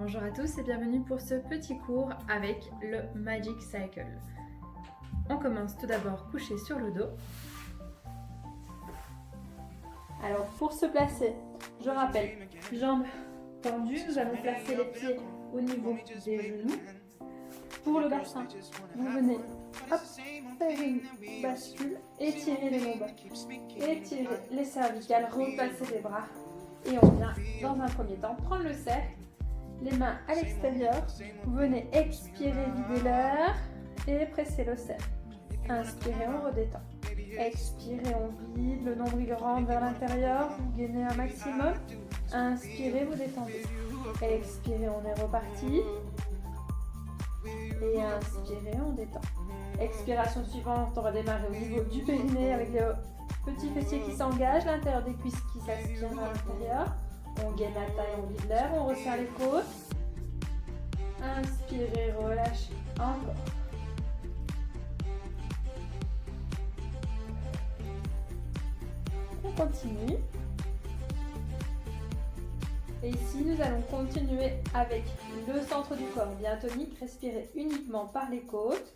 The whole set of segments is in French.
Bonjour à tous et bienvenue pour ce petit cours avec le Magic Cycle. On commence tout d'abord couché sur le dos. Alors pour se placer, je rappelle, jambes tendues, nous allons placer les pieds au niveau des genoux. Pour le bassin, vous venez hop, faire une bascule, étirer les lombaires, étirer les cervicales, repasser les bras et on vient dans un premier temps prendre le cercle, les mains à l'extérieur, vous venez expirer, vider l'air et presser le cercle. Inspirez, on redétend. Expirez, on vide, le nombril rentre vers l'intérieur, vous gainez un maximum. Inspirez, vous détendez. Expirez, on est reparti. Et inspirez, on détend. Expiration suivante, on va démarrer au niveau du périnée avec les petits fessiers qui s'engagent, l'intérieur des cuisses qui s'aspirent vers l'intérieur. On gaine la taille, on vide l'air, on resserre les côtes. Inspirez, relâchez. Encore. On continue. Et ici, nous allons continuer avec le centre du corps bien tonique. Respirez uniquement par les côtes.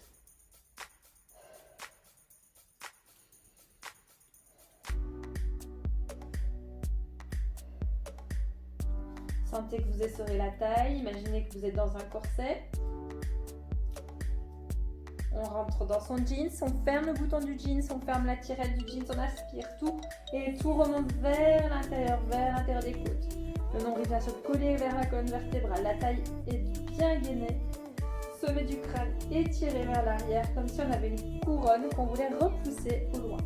Sentez que vous essorez la taille. Imaginez que vous êtes dans un corset. On rentre dans son jeans, on ferme le bouton du jeans, on ferme la tirette du jeans, on aspire tout et tout remonte vers l'intérieur des côtes. Le nombril va se coller vers la colonne vertébrale, la taille est bien gainée, sommet du crâne étiré vers l'arrière comme si on avait une couronne qu'on voulait repousser au loin.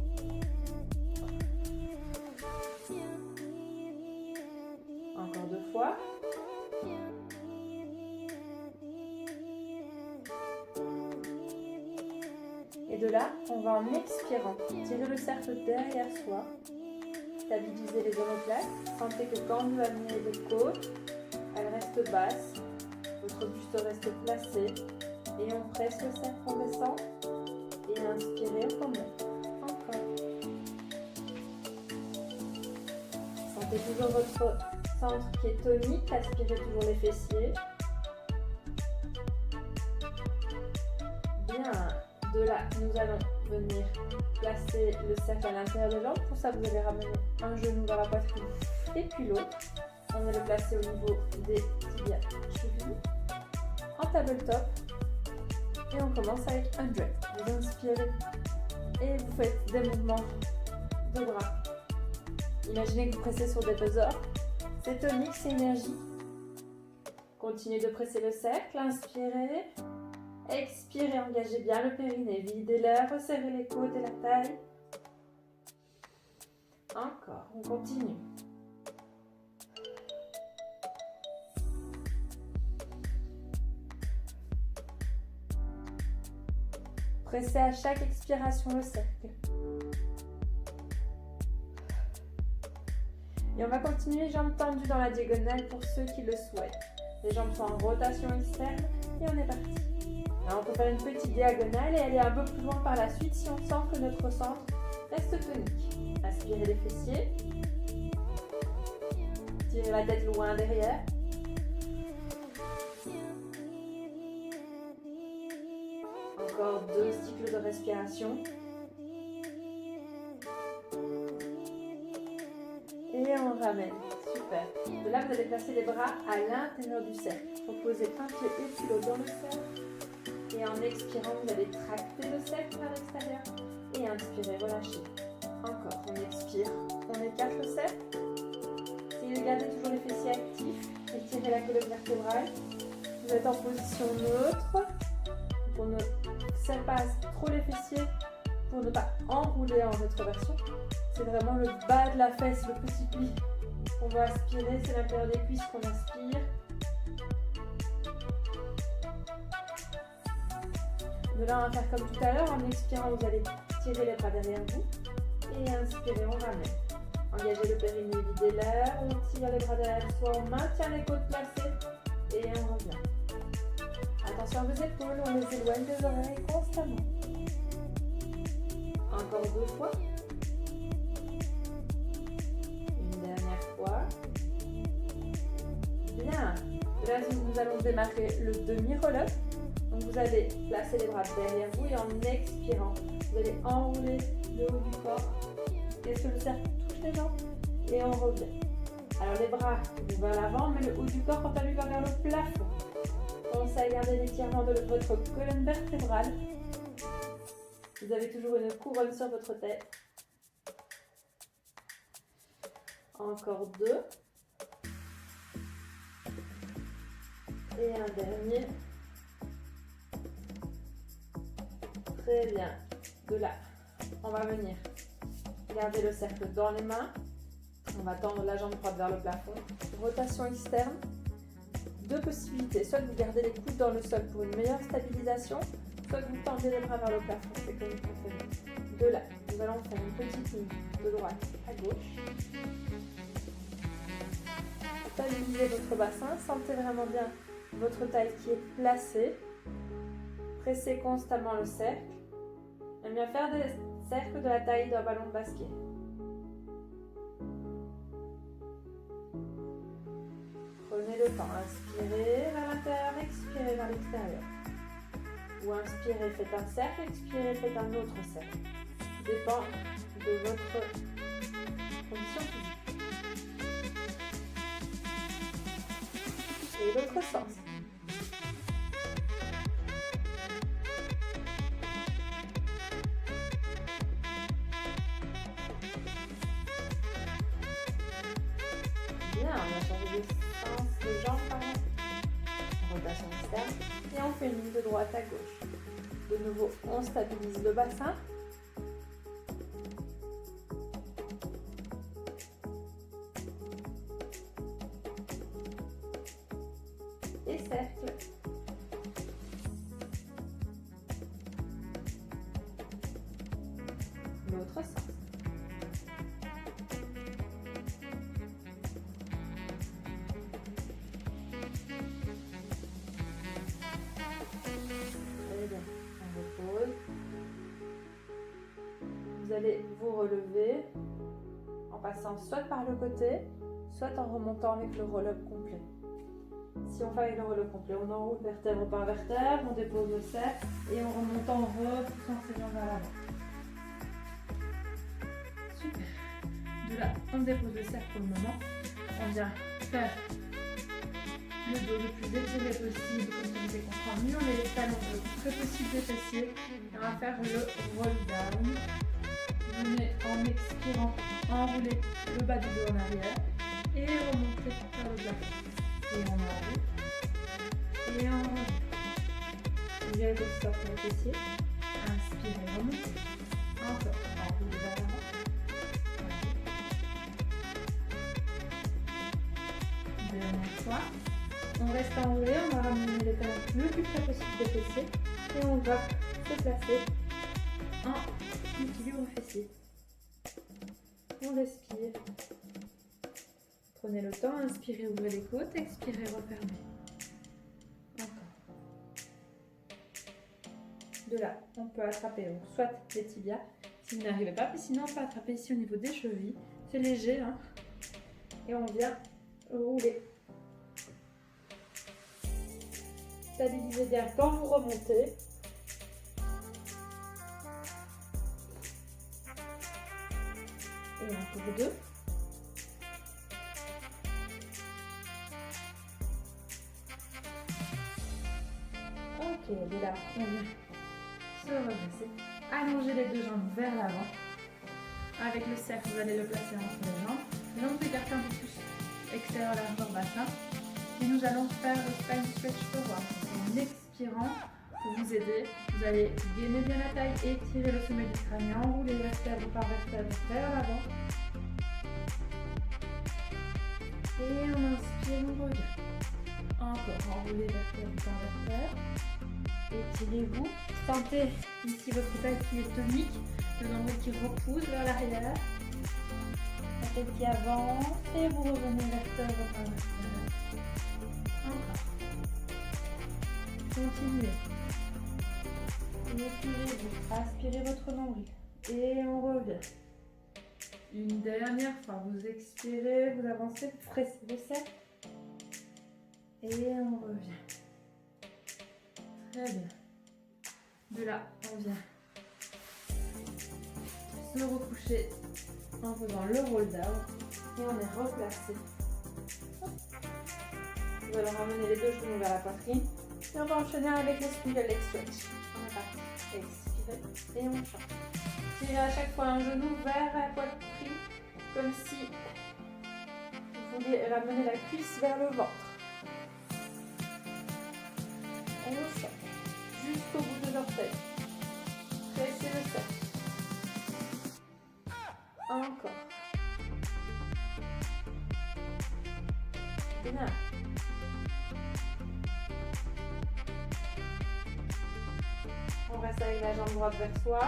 Encore 2 fois. Et de là, on va en expirant tirer le cercle derrière soi, stabiliser les omoplates. Sentez que quand vous amenez les côtes, elles restent basses, votre buste reste placé et on presse le cercle en descend et inspirez, on remonte. Encore. Sentez toujours votre centre qui est tonique, aspirez toujours les fessiers. Bien. De là, nous allons venir placer le cercle à l'intérieur des jambes. Pour ça, vous allez ramener un genou vers la poitrine et puis l'autre. On va le placer au niveau des tibias chevilles. En tabletop. Et on commence avec 100. Vous inspirez et vous faites des mouvements de bras. Imaginez que vous pressez sur des buzzers. C'est tonique, c'est énergie. Continuez de presser le cercle. Inspirez. Expirez, engagez bien le périnée, videz l'air, resserrez les côtes et la taille. Encore, on continue. Pressez à chaque expiration le cercle. Et on va continuer jambes tendues dans la diagonale pour ceux qui le souhaitent. Les jambes sont en rotation externe et on est parti. Alors on peut faire une petite diagonale et aller un peu plus loin par la suite si on sent que notre centre reste tonique. Aspirez les fessiers. Tirez la tête loin derrière. Encore 2 cycles de respiration. Et on ramène. Super. De là, vous allez placer les bras à l'intérieur du cercle. Reposez un pied et puis l'autre dans le cercle. Et en expirant, vous allez tracter le cercle vers l'extérieur. Et inspirez, relâchez. Encore, on expire, on écarte le cercle. Si vous gardez toujours les fessiers actifs, étirez la colonne vertébrale. Vous êtes en position neutre. Pour ne serre pas trop les fessiers, pour ne pas enrouler en rétroversion. C'est vraiment le bas de la fesse, le petit pli. On va aspirer, c'est l'intérieur des cuisses qu'on aspire. De là, on va faire comme tout à l'heure. En expirant, vous allez tirer les bras derrière vous. Et inspirez, on ramène. Engagez le périnée, videz l'air. On tire les bras derrière soi. On maintient les côtes placées. Et on revient. Attention à vos épaules. On les éloigne des oreilles constamment. Encore 2 fois. Une dernière fois. Bien. Et là, nous allons démarrer le demi-roll-up. Donc vous allez placer les bras derrière vous et en expirant, vous allez enrouler le haut du corps. Est-ce que le cercle touche les jambes? Et on revient. Alors les bras vont vers l'avant, mais le haut du corps, quant à lui, va vers le plafond. Pensez à garder l'étirement de votre colonne vertébrale. Vous avez toujours une couronne sur votre tête. Encore 2. Et un dernier. Très bien. De là, on va venir garder le cercle dans les mains. On va tendre la jambe droite vers le plafond. Rotation externe. 2 possibilités. Soit vous gardez les coudes dans le sol pour une meilleure stabilisation, soit vous tendez les bras vers le plafond. C'est comme vous préférez. De là, nous allons faire une petite ligne de droite à gauche. Stabilisez votre bassin. Sentez vraiment bien votre taille qui est placée. Pressez constamment le cercle. J'aime bien faire des cercles de la taille d'un ballon de basket. Prenez le temps, inspirez vers l'intérieur, expirez vers l'extérieur. Ou inspirez, faites un cercle, expirez, faites un autre cercle. Dépend de votre condition physique. Et l'autre sens. Bien, on a changé de sens de jambe par exemple. Rotation externe. Et on fait une ligne de droite à gauche. De nouveau, on stabilise le bassin. Et cercle. L'autre sens. Vous allez vous relever en passant soit par le côté, soit en remontant avec le roll-up complet. Si on fait avec le roll-up complet, on enroule vertèbre par vertèbre, on dépose le cercle et en remontant, on repousse ses jambes vers l'avant. Super. De là, on dépose le cercle pour le moment. On vient faire le dos le plus étiré possible, comme ça vous êtes contre un mur, mais les talons le plus près possible des fessiers. Et on va faire le roll down. Venez en expirant, enrouler le bas du dos en arrière et remonter vers le plafond. Et on enroule. Et on revient. Vous avez votre stop pour les fessiers. Inspirez, remontez. Encore. Enroulez vers l'avant. Dernière fois. On reste enroulé, on va ramener les talons le plus près possible des fessiers. Et on va se placer en équilibre fessier. On respire. Prenez le temps, inspirez, ouvrez les côtes, expirez, refermez. Encore. De là, on peut attraper donc, soit les tibias, si vous n'arrivez pas, mais sinon on peut attraper ici au niveau des chevilles. C'est léger, hein. Et on vient rouler. Stabilisez bien quand vous remontez. Et encore 2. Ok, de là, on vient se redresser. Allongez les deux jambes vers l'avant. Avec le cercle, vous allez le placer entre les jambes. Les jambes écartées un peu plus extérieur largeur bassin. Et nous allons faire le spine stretch forward. En expirant, pour vous aider, vous allez gainer bien la taille, étirer le sommet du crâne, enrouler vertèbre par vertèbre vers l'avant. Et on inspire, on revient. Encore, enroulez vertèbre par vertèbre. Étirez-vous. Sentez ici votre taille qui est tonique, le nombril qui repousse vers l'arrière. La tête qui avance et vous revenez vertèbre par vertèbre. Encore. Continuez. Étirez-vous. Aspirez votre nombril. Et on revient. Une dernière fois. Vous expirez, vous avancez, pressez le cercle. Et on revient. Très bien. De là, on vient se recoucher en faisant le roll down. Et on est replacé. Vous allez ramener les deux genoux vers la poitrine. Et on va enchaîner avec les swivel leg stretch. On est parti. Expirez et on change. Tirez à chaque fois un genou vers la poitrine, comme si vous vouliez ramener la cuisse vers le ventre. Et on change jusqu'au bout des orteils. Pressez le cercle. Encore. Bien. On reste avec la jambe droite vers soi.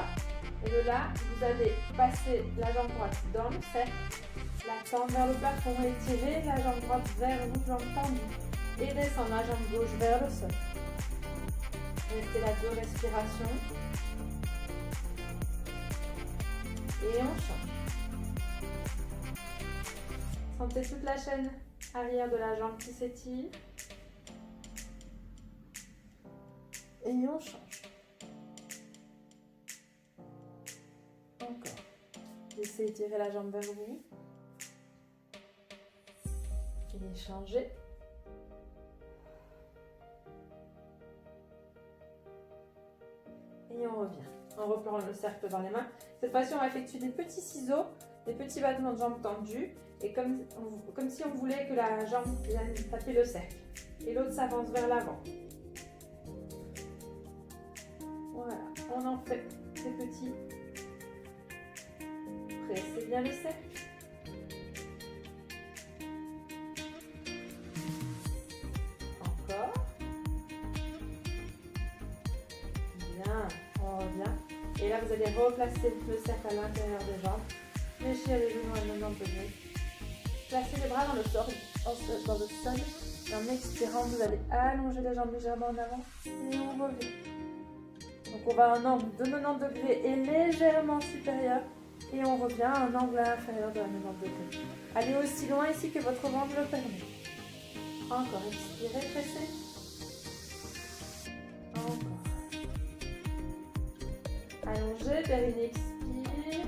Et de là, vous allez passer la jambe droite dans le cercle, la tendre vers le plafond, étirer la jambe droite vers vous, jambe tendue. Et descendre la jambe gauche vers le sol. Restez là 2 respirations. Et on change. Sentez toute la chaîne arrière de la jambe qui s'étire. Et on change. Encore. Laissez étirer la jambe vers vous. Et changez. Et on revient. On reprend le cercle dans les mains. Cette fois-ci, on va effectuer des petits ciseaux, des petits battements de jambes tendus. Et comme si on voulait que la jambe vienne taper le cercle. Et l'autre s'avance vers l'avant. Voilà, on en fait ces petits. Pressez bien le cercle. Encore. Bien, on revient. Et là, vous allez replacer le cercle à l'intérieur des jambes. Fléchir les genoux à 90 degrés. Placez les bras dans le sol. Et en expirant, vous allez allonger les jambes légèrement en avant. Et on revient. Donc on va à un angle de 90 degrés et légèrement supérieur. Et on revient à un angle inférieur de 90 degrés. Allez aussi loin ici que votre ventre le permet. Encore, expirez, pressez. Encore. Allongez, périnée, expire.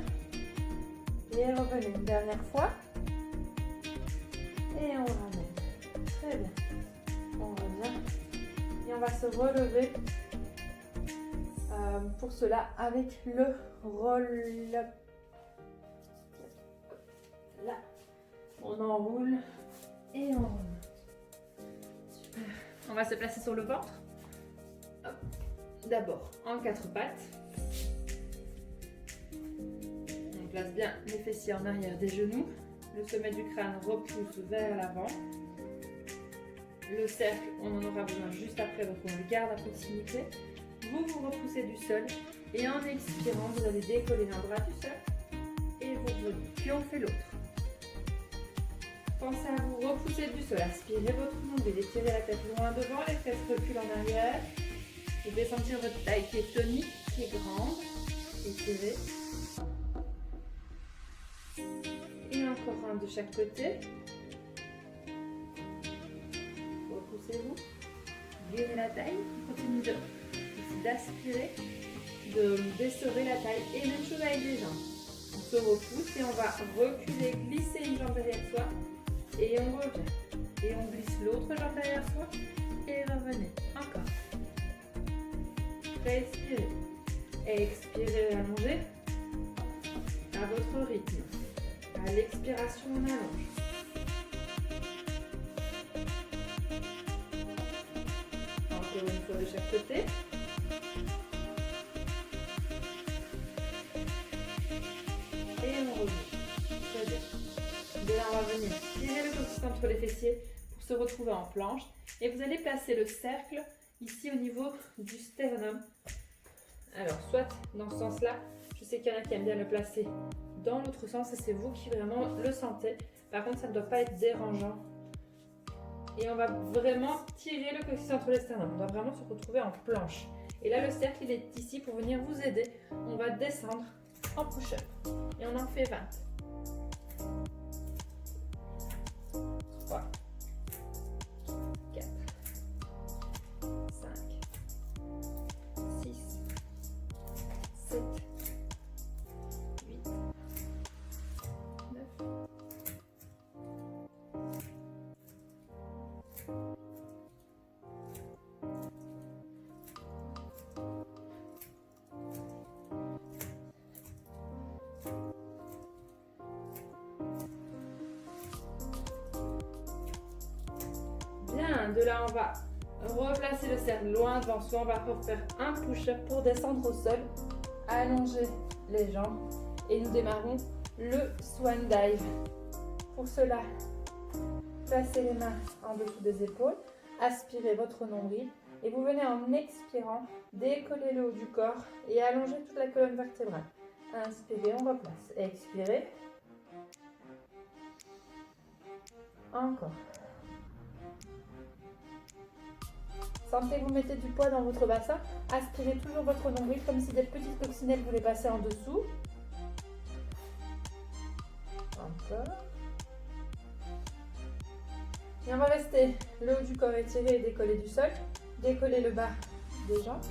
Et revenez une dernière fois. Et on ramène. Très bien. On revient. Et on va se relever. Pour cela, avec le roll-up. Là, on enroule et on remet. Super. On va se placer sur le ventre. D'abord en 4 pattes. On place bien les fessiers en arrière des genoux. Le sommet du crâne repousse vers l'avant. Le cercle, on en aura besoin juste après, donc on le garde à proximité. Vous vous repoussez du sol et en expirant, vous allez décoller l'un bras du sol et vous revenez. Puis on fait l'autre. Pensez à vous repousser du sol. Aspirez votre nombril, étirez la tête loin devant, les fesses reculent en arrière. Vous devez sentir votre taille qui est tonique, qui est grande. Étirez. Et encore un de chaque côté. Repoussez-vous. Virez la taille. Continuez d'aspirer, de desserrer la taille. Et même chose avec les jambes. On se repousse et on va reculer, glisser une jambe derrière soi. Et on revient. Et on glisse l'autre jambe derrière soi. Et revenez. Encore. Respirez. Expirez, allongez. À votre rythme. À l'expiration, on allonge. Encore une fois de chaque côté. Et on revient. Très bien. De là, on va venir tirer le coccyx entre les fessiers pour se retrouver en planche. Et vous allez placer le cercle ici au niveau du sternum. Alors, soit dans ce sens-là, je sais qu'il y en a qui aiment bien le placer dans l'autre sens et c'est vous qui vraiment le sentez. Par contre, ça ne doit pas être dérangeant. Et on va vraiment tirer le coccyx entre les sternums. On doit vraiment se retrouver en planche. Et là, le cercle, il est ici pour venir vous aider. On va descendre en push-up. Et on en fait 20. 3, 4, Bien, de là on va replacer le cercle loin devant soi. On va refaire un push-up pour descendre au sol. Allonger les jambes et nous démarrons le Swan Dive. Pour cela, placez les mains en dessous des épaules, aspirez votre nombril et vous venez en expirant décoller le haut du corps et allonger toute la colonne vertébrale. Inspirez, on replace. Expirez. Encore. Sentez que vous mettez du poids dans votre bassin. Aspirez toujours votre nombril comme si des petites coccinelles voulaient passer en dessous. Encore. Et on va rester le haut du corps étiré et décollé du sol. Décoller le bas des jambes.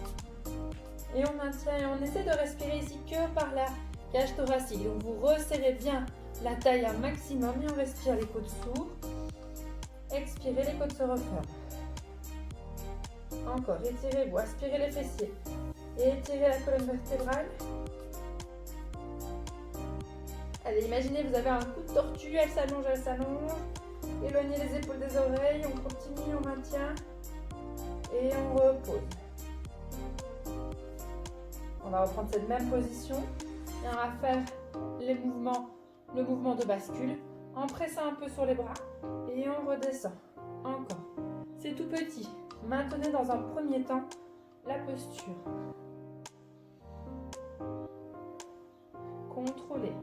Et on maintient et on essaie de respirer ici que par la cage thoracique. Donc vous resserrez bien la taille un maximum et on respire les côtes s'ouvrent. Expirez, les côtes se referment. Encore, étirez-vous, aspirez les fessiers. Et étirez la colonne vertébrale. Allez, imaginez, vous avez un coup de tortue, elle s'allonge, elle s'allonge. Éloignez les épaules des oreilles, on continue, on maintient. Et on repose. On va reprendre cette même position. Et on va faire le mouvement de bascule en pressant un peu sur les bras. Et on redescend. Encore. C'est tout petit. Maintenez dans un premier temps la posture. Contrôlez.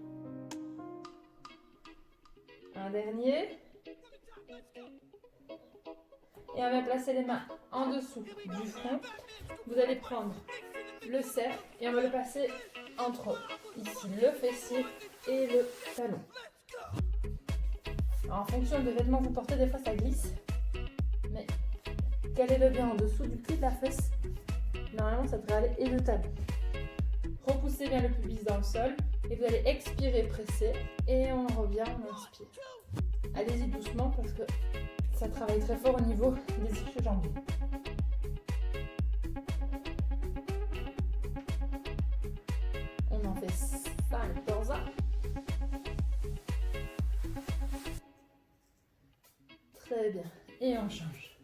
Un dernier. Et on va placer les mains en dessous du front. Vous allez prendre le cercle et on va le passer entre ici le fessier et le talon. Alors, en fonction des vêtements que vous portez, des fois ça glisse. Mais calez-le bien en dessous du pli de la fesse. Normalement ça devrait aller et le talon. Repoussez bien le pubis dans le sol et vous allez expirer, presser et on revient, on inspire. Allez-y doucement parce que ça travaille très fort au niveau des ischio-jambiers. On en fait 5 dans un. Très bien. Et on change.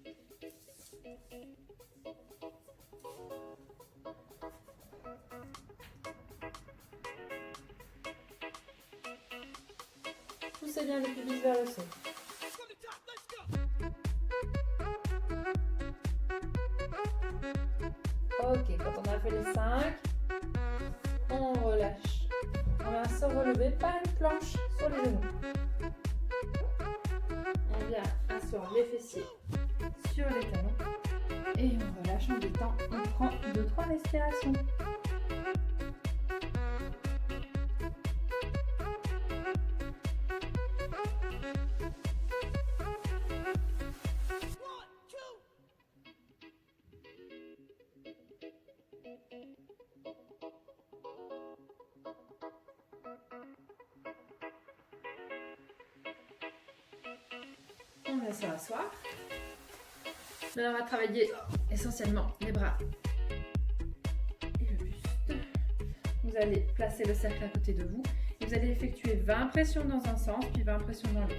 Poussez bien le pubis vers le sol. Ok, quand on a fait les 5, on relâche. On va se relever, pas une planche sur les genoux. On vient asseoir les fessiers sur les talons. Et on relâche, on détend. On prend 2-3 respirations. On va se rasseoir. Maintenant, on va travailler essentiellement les bras et le buste. Vous allez placer le cercle à côté de vous et vous allez effectuer 20 pressions dans un sens puis 20 pressions dans l'autre.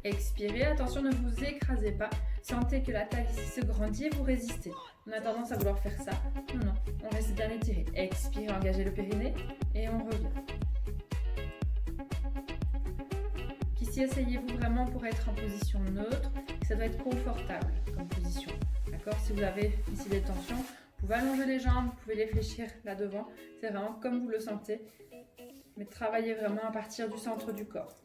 Expirez, attention, ne vous écrasez pas. Sentez que la taille ici se grandit et vous résistez. On a tendance à vouloir faire ça. Non, non, on reste bien étiré. Expirez, engagez le périnée et on revient. Ici, essayez-vous vraiment pour être en position neutre. Ça doit être confortable comme position. D'accord ? Si vous avez ici des tensions, vous pouvez allonger les jambes, vous pouvez les fléchir là devant. C'est vraiment comme vous le sentez. Mais travaillez vraiment à partir du centre du corps.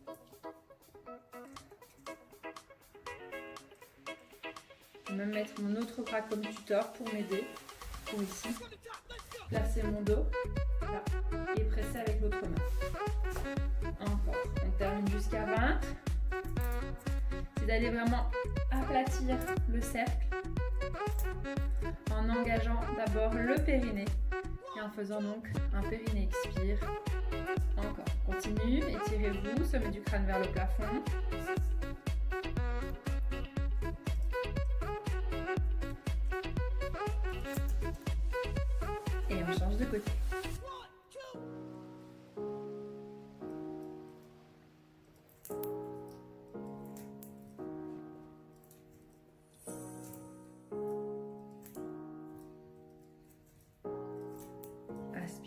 Je vais même mettre mon autre bras comme tuteur pour m'aider. Pour ici, placer mon dos là, et presser avec l'autre main. Encore. On termine jusqu'à 20. C'est d'aller vraiment aplatir le cercle en engageant d'abord le périnée et en faisant donc un périnée expire. Encore. Continue, étirez-vous, sommet du crâne vers le plafond. Et on change de côté.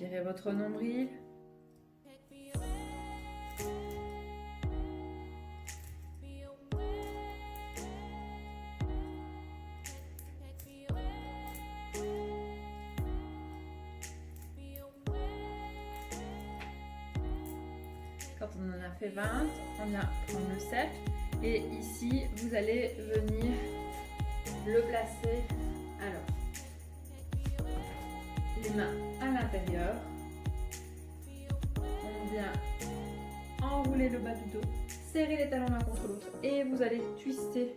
Inspirez votre nombril. Quand on en a fait 20, on vient prendre le cercle et ici vous allez venir le placer. Alors, les mains à l'intérieur, on vient enrouler le bas du dos, serrer les talons l'un contre l'autre et vous allez twister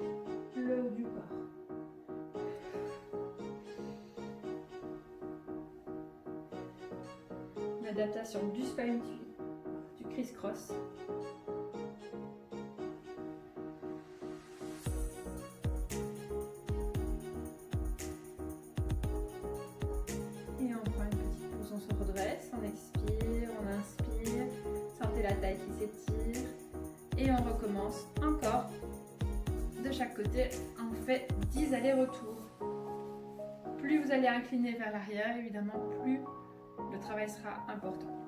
le haut du corps. Une adaptation du spine du criss-cross. Et on prend une petite pause, on se redresse, on expire, on inspire, sentez la taille qui s'étire et on recommence encore de chaque côté, on fait 10 allers-retours. Plus vous allez incliner vers l'arrière, évidemment, plus le travail sera important.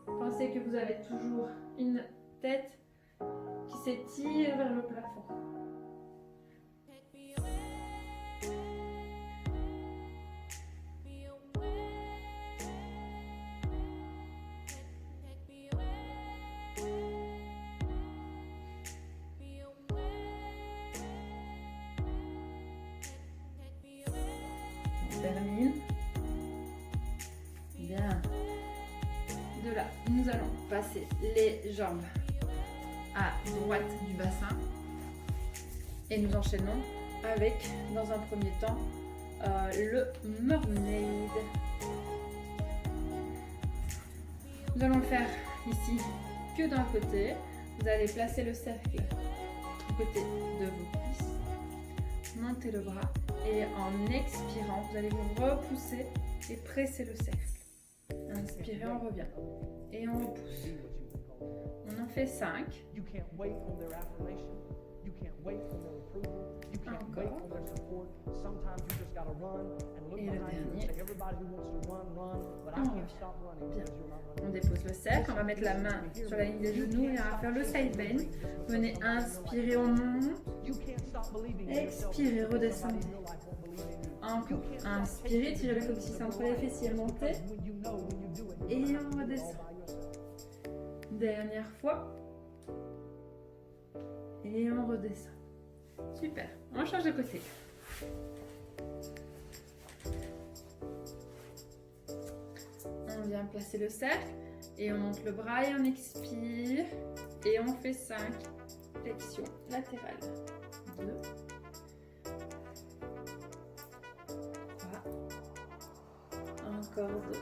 Pensez que vous avez toujours une tête qui s'étire vers le plafond. On termine. Bien. De là, nous allons passer les jambes à droite du bassin et nous enchaînons avec, dans un premier temps, le mermaid. Nous allons le faire ici que d'un côté. Vous allez placer le cercle du côté de vos cuisses, monter le bras et en expirant, vous allez vous repousser et presser le cercle. Inspirez, on revient et on repousse. On en fait 5. Encore. Et le dernier. On revient. Bien. On dépose le cercle, on va mettre la main sur la ligne des genoux et on va faire le side bend. Venez inspirer, on monte. Expirez, redescendez. Encore. Inspirez, tirez le coccyx entre les fessiers, montez. Et on redescend. Dernière fois. Et on redescend. Super. On change de côté. On vient placer le cercle et on monte le bras et on expire. Et on fait 5 flexions latérales. 2. 3. Encore 2.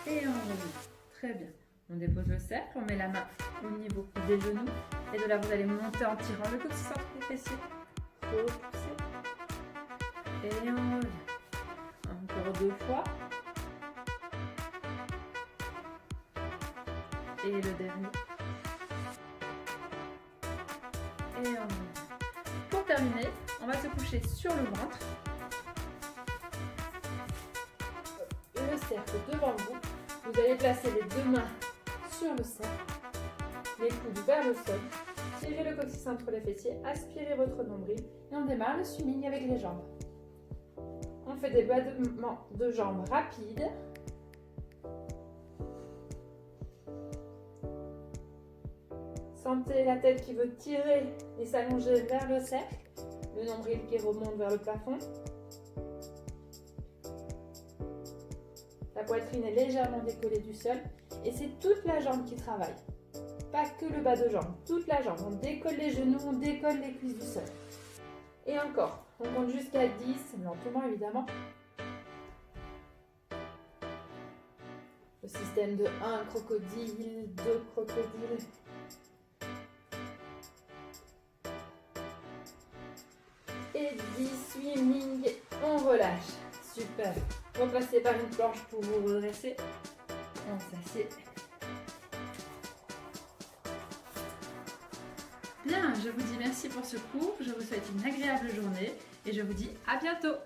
Et on revient. Très bien. On dépose le cercle, on met la main au niveau des genoux. Et de là, vous allez monter en tirant le coccyx entre les fessiers. Repousser. Et on revient. Encore 2 fois. Et le dernier. Et on revient. Pour terminer, on va se coucher sur le ventre. Le cercle devant vous. Vous allez placer les 2 mains sur le cercle, les coudes vers le sol, tirez le coccyx entre les fessiers, aspirez votre nombril et on démarre le swimming avec les jambes. On fait des battements de jambes rapides. Sentez la tête qui veut tirer et s'allonger vers le cercle, le nombril qui remonte vers le plafond. La poitrine est légèrement décollée du sol et c'est toute la jambe qui travaille. Pas que le bas de jambe, toute la jambe. On décolle les genoux, on décolle les cuisses du sol. Et encore, on compte jusqu'à 10, lentement évidemment. Le système de 1 crocodile, 2 crocodiles. Et 10 swimming, on relâche. Super. Repassez par une planche pour vous redresser. On s'assied. Bien, je vous dis merci pour ce cours, je vous souhaite une agréable journée et je vous dis à bientôt.